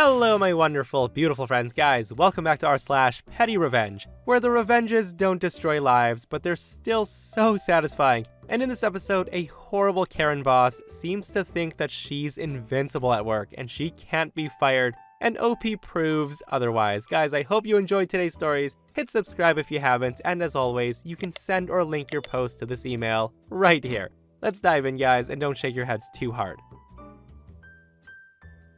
Hello my wonderful, beautiful friends, guys. Welcome back to r/PettyRevenge, where the revenges don't destroy lives, but they're still so satisfying. And in this episode, a horrible Karen boss seems to think that she's invincible at work and she can't be fired, and OP proves otherwise. Guys, I hope you enjoyed today's stories. Hit subscribe if you haven't, and as always, you can send or link your post to this email right here. Let's dive in, guys, and don't shake your heads too hard.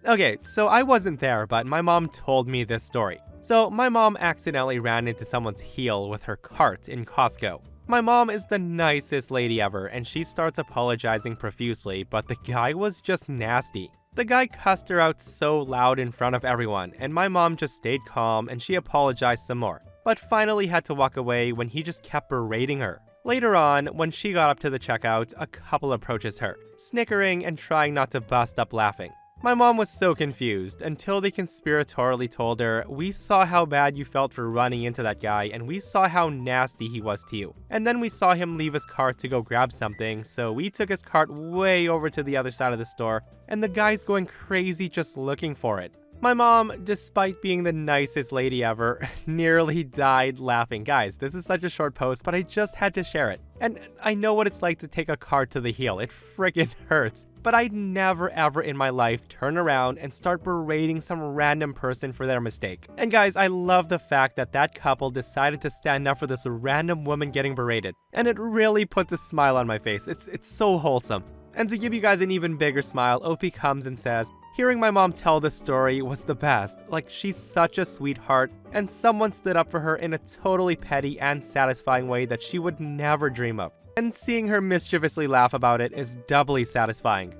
Okay, so I wasn't there, but my mom told me this story. So my mom accidentally ran into someone's heel with her cart in Costco. My mom is the nicest lady ever, and she starts apologizing profusely, but the guy was just nasty. The guy cussed her out so loud in front of everyone, and my mom just stayed calm and she apologized some more, but finally had to walk away when he just kept berating her. Later on, when she got up to the checkout, a couple approaches her, snickering and trying not to bust up laughing. My mom was so confused until they conspiratorially told her, "We saw how bad you felt for running into that guy, and we saw how nasty he was to you. And then we saw him leave his cart to go grab something, so we took his cart way over to the other side of the store, and the guy's going crazy just looking for it." My mom, despite being the nicest lady ever, nearly died laughing. Guys, this is such a short post, but I just had to share it. And I know what it's like to take a cart to the heel. It friggin' hurts. But I'd never ever in my life turn around and start berating some random person for their mistake. And guys, I love the fact that that couple decided to stand up for this random woman getting berated. And it really puts a smile on my face. It's so wholesome. And to give you guys an even bigger smile, OP comes and says, "Hearing my mom tell this story was the best. Like, she's such a sweetheart, and someone stood up for her in a totally petty and satisfying way that she would never dream of. And seeing her mischievously laugh about it is doubly satisfying."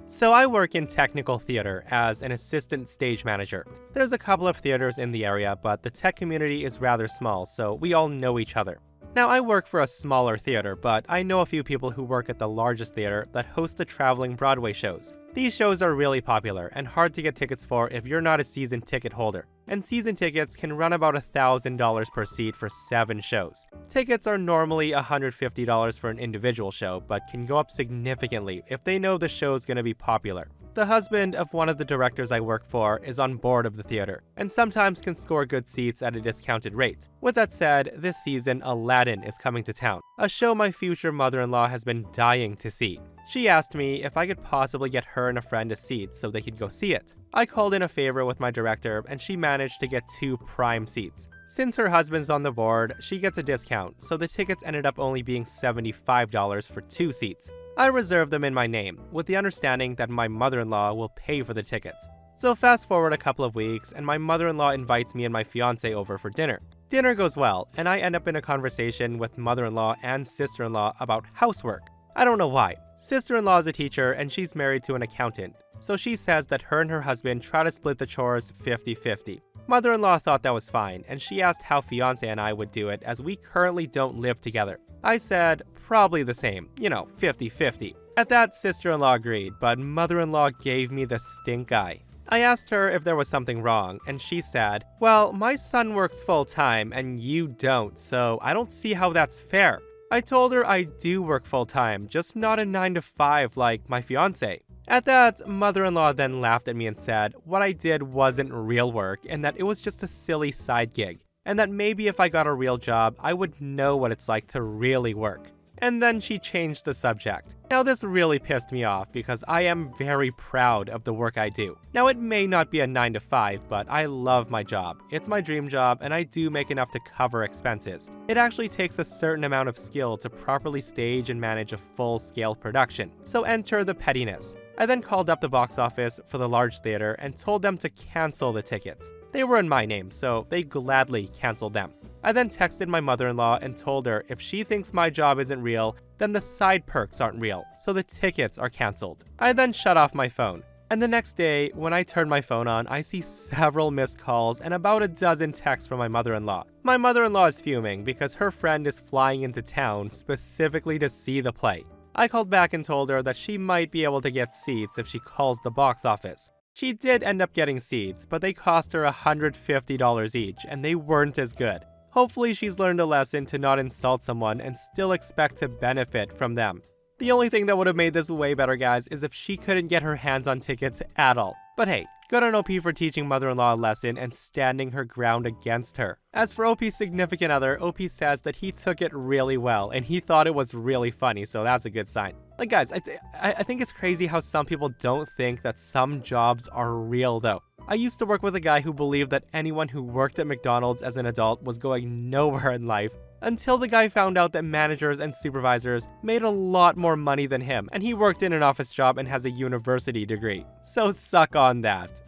So I work in technical theater as an assistant stage manager. There's a couple of theaters in the area, but the tech community is rather small, so we all know each other. Now, I work for a smaller theater, but I know a few people who work at the largest theater that host the traveling Broadway shows. These shows are really popular and hard to get tickets for if you're not a season ticket holder. And season tickets can run about $1,000 per seat for 7 shows. Tickets are normally $150 for an individual show, but can go up significantly if they know the show's gonna be popular. The husband of one of the directors I work for is on board of the theater, and sometimes can score good seats at a discounted rate. With that said, this season Aladdin is coming to town, a show my future mother-in-law has been dying to see. She asked me if I could possibly get her and a friend a seat so they could go see it. I called in a favor with my director, and she managed to get 2 prime seats. Since her husband's on the board, she gets a discount, so the tickets ended up only being $75 for 2 seats. I reserved them in my name, with the understanding that my mother-in-law will pay for the tickets. So fast forward a couple of weeks, and my mother-in-law invites me and my fiance over for dinner. Dinner goes well, and I end up in a conversation with mother-in-law and sister-in-law about housework. I don't know why. Sister-in-law is a teacher, and she's married to an accountant, so she says that her and her husband try to split the chores 50-50. Mother-in-law thought that was fine, and she asked how fiance and I would do it as we currently don't live together. I said, probably the same, 50-50. At that, sister-in-law agreed, but mother-in-law gave me the stink eye. I asked her if there was something wrong, and she said, "Well, my son works full-time and you don't, so I don't see how that's fair." I told her I do work full-time, just not a 9 to 5 like my fiance. At that, mother-in-law then laughed at me and said what I did wasn't real work and that it was just a silly side gig, and that maybe if I got a real job, I would know what it's like to really work. And then she changed the subject. Now this really pissed me off because I am very proud of the work I do. Now it may not be a 9 to 5, but I love my job. It's my dream job and I do make enough to cover expenses. It actually takes a certain amount of skill to properly stage and manage a full-scale production. So enter the pettiness. I then called up the box office for the large theater and told them to cancel the tickets. They were in my name, so they gladly canceled them. I then texted my mother-in-law and told her if she thinks my job isn't real, then the side perks aren't real, so the tickets are canceled. I then shut off my phone. And the next day, when I turn my phone on, I see several missed calls and about a dozen texts from my mother-in-law. My mother-in-law is fuming because her friend is flying into town specifically to see the play. I called back and told her that she might be able to get seats if she calls the box office. She did end up getting seats, but they cost her $150 each, and they weren't as good. Hopefully she's learned a lesson to not insult someone and still expect to benefit from them. The only thing that would have made this way better, guys, is if she couldn't get her hands on tickets at all. But hey, good on OP for teaching mother-in-law a lesson and standing her ground against her. As for OP's significant other, OP says that he took it really well and he thought it was really funny, so that's a good sign. Like guys, I think it's crazy how some people don't think that some jobs are real though. I used to work with a guy who believed that anyone who worked at McDonald's as an adult was going nowhere in life, until the guy found out that managers and supervisors made a lot more money than him, and he worked in an office job and has a university degree. So suck on that.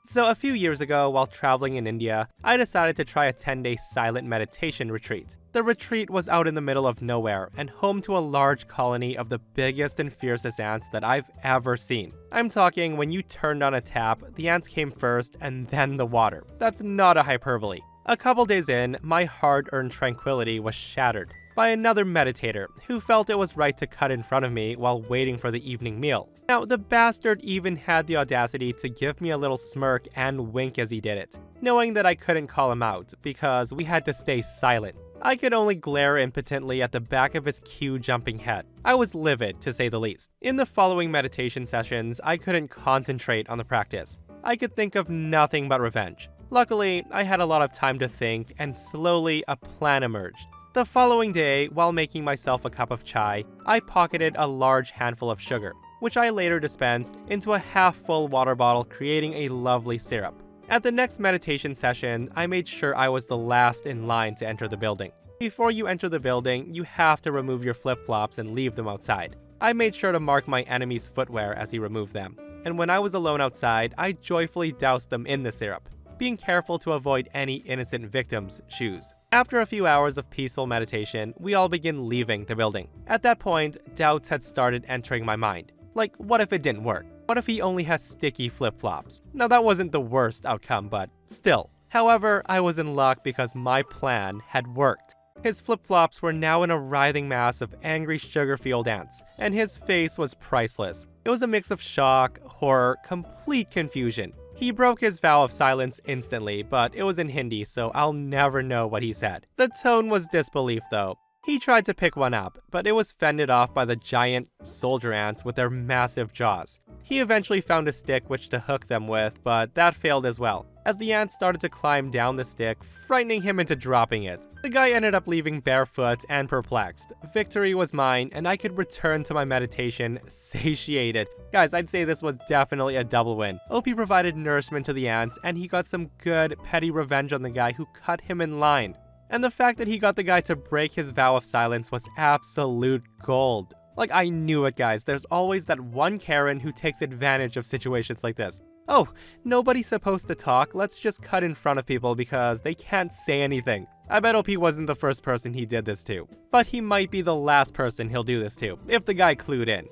So a few years ago, while traveling in India, I decided to try a 10-day silent meditation retreat. The retreat was out in the middle of nowhere and home to a large colony of the biggest and fiercest ants that I've ever seen. I'm talking when you turned on a tap, the ants came first and then the water. That's not a hyperbole. A couple days in, my hard-earned tranquility was shattered by another meditator who felt it was right to cut in front of me while waiting for the evening meal. Now, the bastard even had the audacity to give me a little smirk and wink as he did it, knowing that I couldn't call him out because we had to stay silent. I could only glare impotently at the back of his queue-jumping head. I was livid, to say the least. In the following meditation sessions, I couldn't concentrate on the practice. I could think of nothing but revenge. Luckily, I had a lot of time to think, and slowly a plan emerged. The following day, while making myself a cup of chai, I pocketed a large handful of sugar, which I later dispensed into a half-full water bottle, creating a lovely syrup. At the next meditation session, I made sure I was the last in line to enter the building. Before you enter the building, you have to remove your flip-flops and leave them outside. I made sure to mark my enemy's footwear as he removed them, and when I was alone outside, I joyfully doused them in the syrup, being careful to avoid any innocent victims' shoes. After a few hours of peaceful meditation, we all begin leaving the building. At that point, doubts had started entering my mind. Like, what if it didn't work? What if he only has sticky flip-flops? Now that wasn't the worst outcome, but still. However, I was in luck because my plan had worked. His flip-flops were now in a writhing mass of angry sugar-fueled ants, and his face was priceless. It was a mix of shock, horror, complete confusion. He broke his vow of silence instantly, but it was in Hindi, so I'll never know what he said. The tone was disbelief though. He tried to pick one up, but it was fended off by the giant soldier ants with their massive jaws. He eventually found a stick which to hook them with, but that failed as well, as the ants started to climb down the stick, frightening him into dropping it. The guy ended up leaving barefoot and perplexed. Victory was mine, and I could return to my meditation satiated. Guys, I'd say this was definitely a double win. OP provided nourishment to the ants, and he got some good petty revenge on the guy who cut him in line. And the fact that he got the guy to break his vow of silence was absolute gold. Like, I knew it, guys. There's always that one Karen who takes advantage of situations like this. Oh, nobody's supposed to talk, let's just cut in front of people because they can't say anything. I bet OP wasn't the first person he did this to, but he might be the last person he'll do this to, if the guy clued in.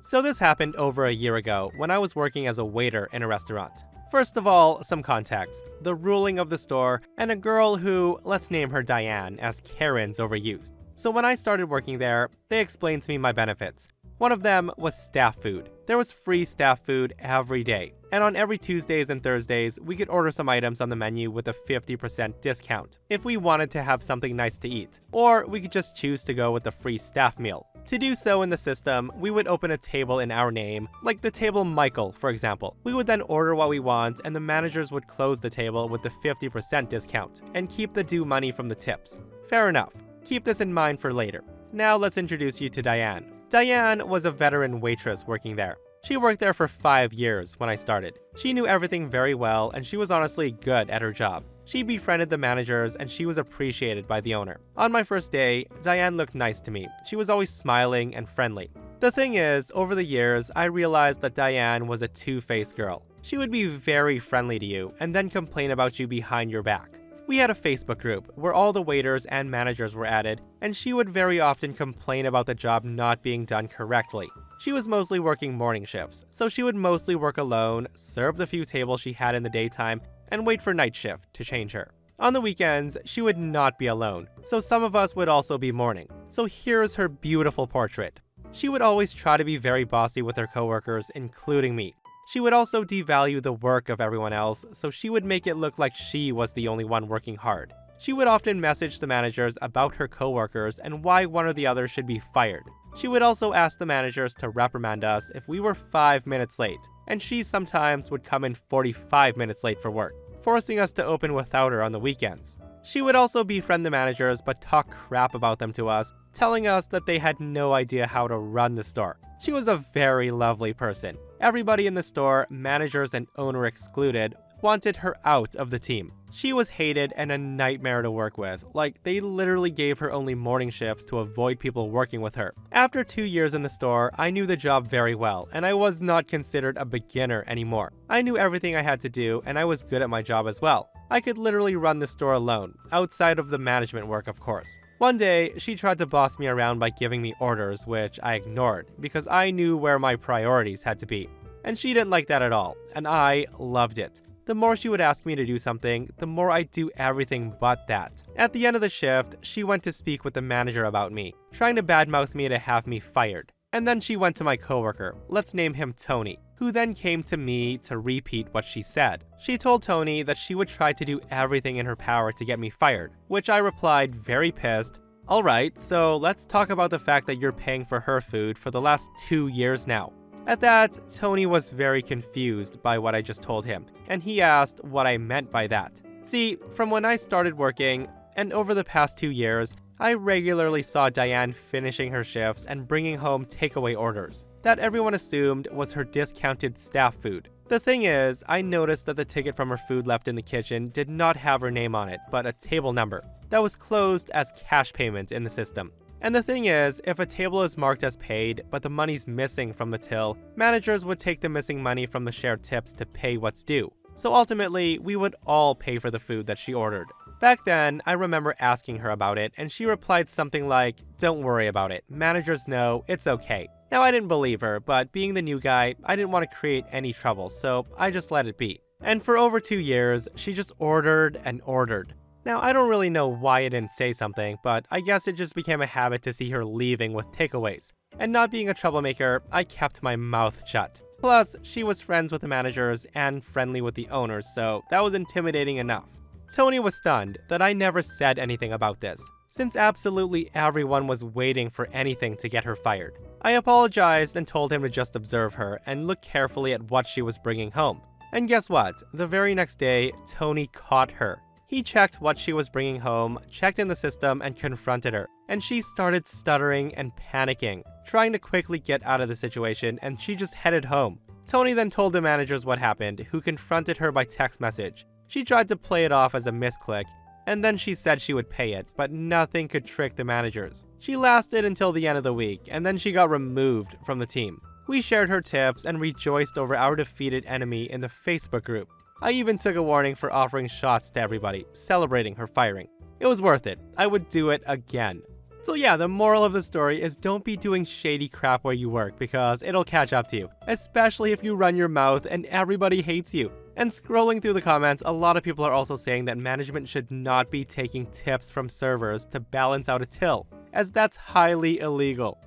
So this happened over a year ago, when I was working as a waiter in a restaurant. First of all, some context, the ruling of the store, and a girl who, let's name her Diane, as Karen's overused. So when I started working there, they explained to me my benefits. One of them was staff food. There was free staff food every day. And on every Tuesdays and Thursdays, we could order some items on the menu with a 50% discount if we wanted to have something nice to eat. Or we could just choose to go with the free staff meal. To do so in the system, we would open a table in our name, like the table Michael, for example. We would then order what we want, and the managers would close the table with the 50% discount, and keep the due money from the tips. Fair enough. Keep this in mind for later. Now let's introduce you to Diane. Diane was a veteran waitress working there. She worked there for 5 years when I started. She knew everything very well, and she was honestly good at her job. She befriended the managers, and she was appreciated by the owner. On my first day, Diane looked nice to me. She was always smiling and friendly. The thing is, over the years, I realized that Diane was a two-faced girl. She would be very friendly to you, and then complain about you behind your back. We had a Facebook group where all the waiters and managers were added, and she would very often complain about the job not being done correctly. She was mostly working morning shifts, so she would mostly work alone, serve the few tables she had in the daytime, and wait for night shift to change her. On the weekends, she would not be alone, so some of us would also be morning. So here's her beautiful portrait. She would always try to be very bossy with her coworkers, including me. She would also devalue the work of everyone else, so she would make it look like she was the only one working hard. She would often message the managers about her coworkers and why one or the other should be fired. She would also ask the managers to reprimand us if we were 5 minutes late, and she sometimes would come in 45 minutes late for work, forcing us to open without her on the weekends. She would also befriend the managers but talk crap about them to us, telling us that they had no idea how to run the store. She was a very lovely person. Everybody in the store, managers and owner excluded, wanted her out of the team. She was hated and a nightmare to work with. Like, they literally gave her only morning shifts to avoid people working with her. After 2 years in the store, I knew the job very well, and I was not considered a beginner anymore. I knew everything I had to do, and I was good at my job as well. I could literally run the store alone, outside of the management work, of course. One day, she tried to boss me around by giving me orders, which I ignored, because I knew where my priorities had to be. And she didn't like that at all, and I loved it. The more she would ask me to do something, the more I'd do everything but that. At the end of the shift, she went to speak with the manager about me, trying to badmouth me to have me fired. And then she went to my coworker, let's name him Tony, who then came to me to repeat what she said. She told Tony that she would try to do everything in her power to get me fired, which I replied, very pissed, "Alright, so let's talk about the fact that you're paying for her food for the last 2 years now." At that, Tony was very confused by what I just told him, and he asked what I meant by that. See, from when I started working, and over the past 2 years, I regularly saw Diane finishing her shifts and bringing home takeaway orders that everyone assumed was her discounted staff food. The thing is, I noticed that the ticket from her food left in the kitchen did not have her name on it, but a table number that was closed as cash payment in the system. And the thing is, if a table is marked as paid, but the money's missing from the till, managers would take the missing money from the shared tips to pay what's due. So ultimately, we would all pay for the food that she ordered. Back then, I remember asking her about it, and she replied something like, "Don't worry about it, managers know, it's okay." Now, I didn't believe her, but being the new guy, I didn't want to create any trouble, so I just let it be. And for over 2 years, she just ordered and ordered. Now, I don't really know why I didn't say something, but I guess it just became a habit to see her leaving with takeaways. And not being a troublemaker, I kept my mouth shut. Plus, she was friends with the managers and friendly with the owners, so that was intimidating enough. Tony was stunned that I never said anything about this, since absolutely everyone was waiting for anything to get her fired. I apologized and told him to just observe her and look carefully at what she was bringing home. And guess what? The very next day, Tony caught her. He checked what she was bringing home, checked in the system, and confronted her. And she started stuttering and panicking, trying to quickly get out of the situation, and she just headed home. Tony then told the managers what happened, who confronted her by text message. She tried to play it off as a misclick, and then she said she would pay it, but nothing could trick the managers. She lasted until the end of the week, and then she got removed from the team. We shared her tips and rejoiced over our defeated enemy in the Facebook group. I even took a warning for offering shots to everybody, celebrating her firing. It was worth it. I would do it again. So yeah, the moral of the story is don't be doing shady crap where you work because it'll catch up to you, especially if you run your mouth and everybody hates you. And scrolling through the comments, a lot of people are also saying that management should not be taking tips from servers to balance out a till, as that's highly illegal.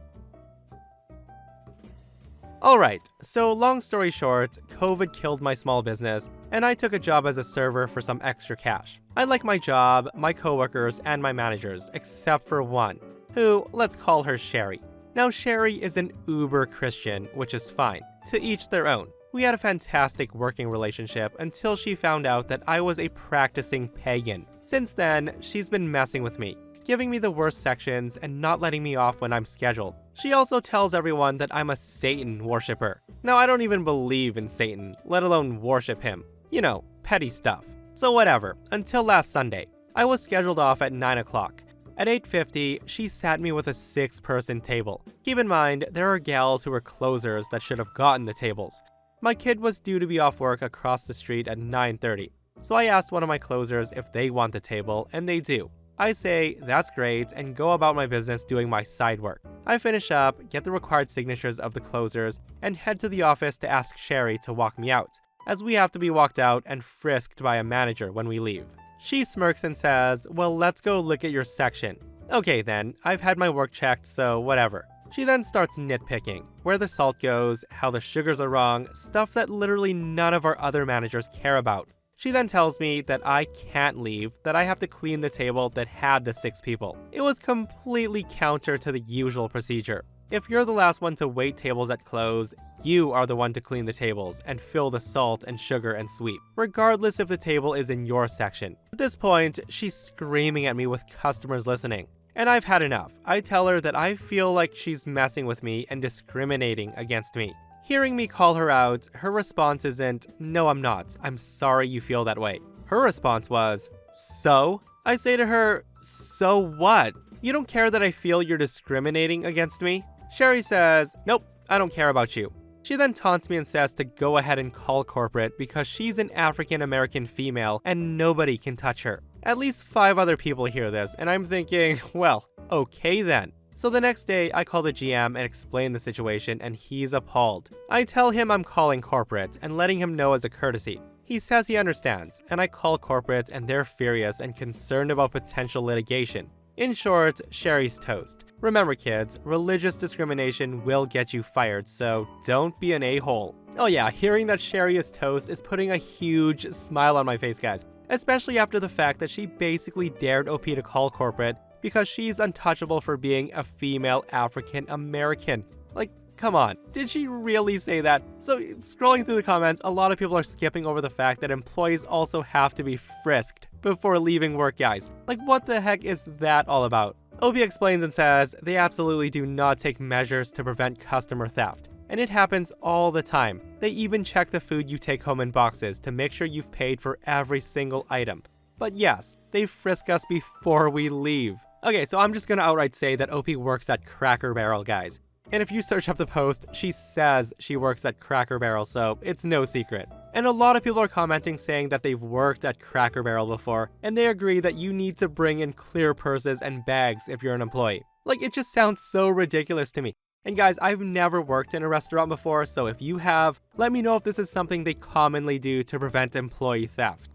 Alright, so long story short, COVID killed my small business, and I took a job as a server for some extra cash. I like my job, my coworkers, and my managers, except for one, who, let's call her Sherry. Now Sherry is an uber Christian, which is fine. To each their own. We had a fantastic working relationship until she found out that I was a practicing pagan. Since then, she's been messing with me, giving me the worst sections and not letting me off when I'm scheduled. She also tells everyone that I'm a Satan worshipper. Now, I don't even believe in Satan, let alone worship him. You know, petty stuff. So whatever, until last Sunday. I was scheduled off at 9 o'clock. At 8:50, she sat me with a 6-person table. Keep in mind, there are gals who were closers that should have gotten the tables. My kid was due to be off work across the street at 9:30. So I asked one of my closers if they want the table, and they do. I say, that's great, and go about my business doing my side work. I finish up, get the required signatures of the closers, and head to the office to ask Sherry to walk me out, as we have to be walked out and frisked by a manager when we leave. She smirks and says, well, let's go look at your section. Okay then, I've had my work checked, so whatever. She then starts nitpicking, where the salt goes, how the sugars are wrong, stuff that literally none of our other managers care about. She then tells me that I can't leave, that I have to clean the table that had the 6 people. It was completely counter to the usual procedure. If you're the last one to wait tables at close, you are the one to clean the tables and fill the salt and sugar and sweep, regardless if the table is in your section. At this point, she's screaming at me with customers listening. And I've had enough. I tell her that I feel like she's messing with me and discriminating against me. Hearing me call her out, her response isn't, "No, I'm not. I'm sorry you feel that way." Her response was, "So?" I say to her, "So what? You don't care that I feel you're discriminating against me?" Sherry says, "Nope, I don't care about you." She then taunts me and says to go ahead and call corporate because she's an African American female and nobody can touch her. At least 5 other people hear this, and I'm thinking, well, okay then. So the next day, I call the GM and explain the situation, and he's appalled. I tell him I'm calling corporate and letting him know as a courtesy. He says he understands, and I call corporate and they're furious and concerned about potential litigation. In short, Sherry's toast. Remember kids, religious discrimination will get you fired, so don't be an a-hole. Oh yeah, hearing that Sherry is toast is putting a huge smile on my face, guys. Especially after the fact that she basically dared OP to call corporate because she's untouchable for being a female African American. Like, come on, did she really say that? So, scrolling through the comments, a lot of people are skipping over the fact that employees also have to be frisked before leaving work, guys. Like, what the heck is that all about? OP explains and says they absolutely do not take measures to prevent customer theft. And it happens all the time. They even check the food you take home in boxes to make sure you've paid for every single item. But yes, they frisk us before we leave. Okay, so I'm just gonna outright say that OP works at Cracker Barrel, guys. And if you search up the post, she says she works at Cracker Barrel, so it's no secret. And a lot of people are commenting saying that they've worked at Cracker Barrel before, and they agree that you need to bring in clear purses and bags if you're an employee. Like, it just sounds so ridiculous to me. And guys, I've never worked in a restaurant before, so if you have, let me know if this is something they commonly do to prevent employee theft.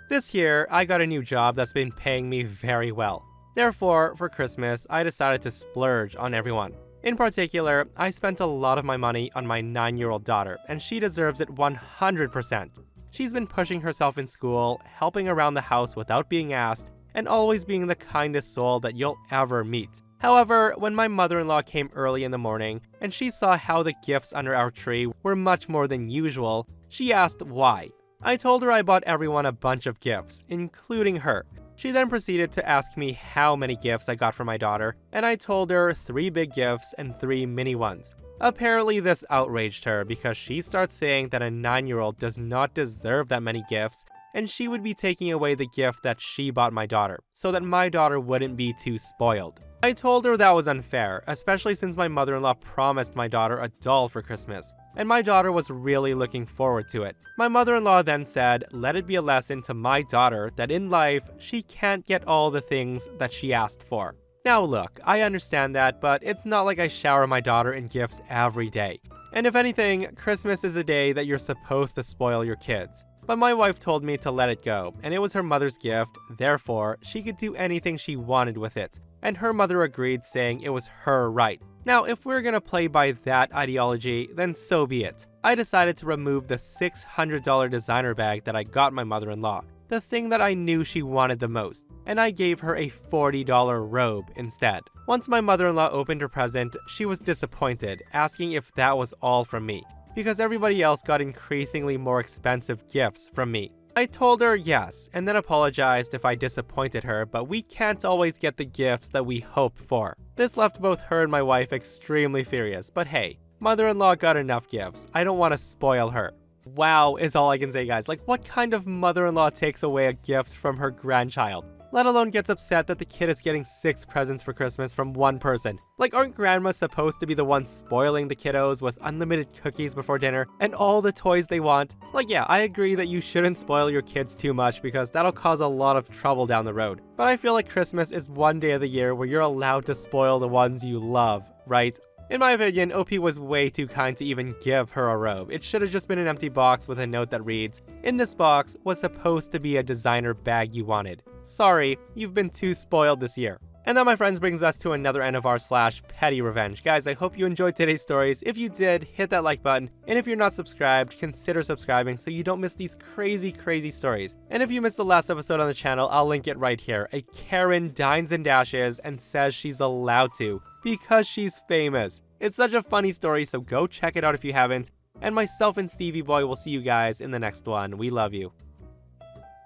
This year, I got a new job that's been paying me very well. Therefore, for Christmas, I decided to splurge on everyone. In particular, I spent a lot of my money on my 9-year-old daughter, and she deserves it 100%. She's been pushing herself in school, helping around the house without being asked, and always being the kindest soul that you'll ever meet. However, when my mother-in-law came early in the morning, and she saw how the gifts under our tree were much more than usual, she asked why. I told her I bought everyone a bunch of gifts, including her. She then proceeded to ask me how many gifts I got for my daughter, and I told her 3 big gifts and 3 mini ones. Apparently this outraged her because she starts saying that a 9-year-old does not deserve that many gifts, and she would be taking away the gift that she bought my daughter, so that my daughter wouldn't be too spoiled. I told her that was unfair, especially since my mother-in-law promised my daughter a doll for Christmas, and my daughter was really looking forward to it. My mother-in-law then said, let it be a lesson to my daughter that in life, she can't get all the things that she asked for. Now look, I understand that, but it's not like I shower my daughter in gifts every day. And if anything, Christmas is a day that you're supposed to spoil your kids. But my wife told me to let it go, and it was her mother's gift, therefore, she could do anything she wanted with it. And her mother agreed, saying it was her right. Now, if we're gonna play by that ideology, then so be it. I decided to remove the $600 designer bag that I got my mother-in-law, the thing that I knew she wanted the most, and I gave her a $40 robe instead. Once my mother-in-law opened her present, she was disappointed, asking if that was all from me, because everybody else got increasingly more expensive gifts from me. I told her yes, and then apologized if I disappointed her, but we can't always get the gifts that we hope for. This left both her and my wife extremely furious, but hey, mother-in-law got enough gifts. I don't want to spoil her. Wow is all I can say, guys. Like, what kind of mother-in-law takes away a gift from her grandchild? Let alone gets upset that the kid is getting 6 presents for Christmas from one person. Like, aren't grandmas supposed to be the ones spoiling the kiddos with unlimited cookies before dinner and all the toys they want? Like, yeah, I agree that you shouldn't spoil your kids too much because that'll cause a lot of trouble down the road. But I feel like Christmas is one day of the year where you're allowed to spoil the ones you love, right? In my opinion, OP was way too kind to even give her a robe. It should have just been an empty box with a note that reads, "In this box was supposed to be a designer bag you wanted. Sorry, you've been too spoiled this year." And that, my friends, brings us to another end of r/PettyRevenge. Guys, I hope you enjoyed today's stories. If you did, hit that like button. And if you're not subscribed, consider subscribing so you don't miss these crazy stories. And if you missed the last episode on the channel, I'll link it right here. A Karen dines and dashes and says she's allowed to because she's famous. It's such a funny story, so go check it out if you haven't. And myself and Stevie Boy will see you guys in the next one. We love you.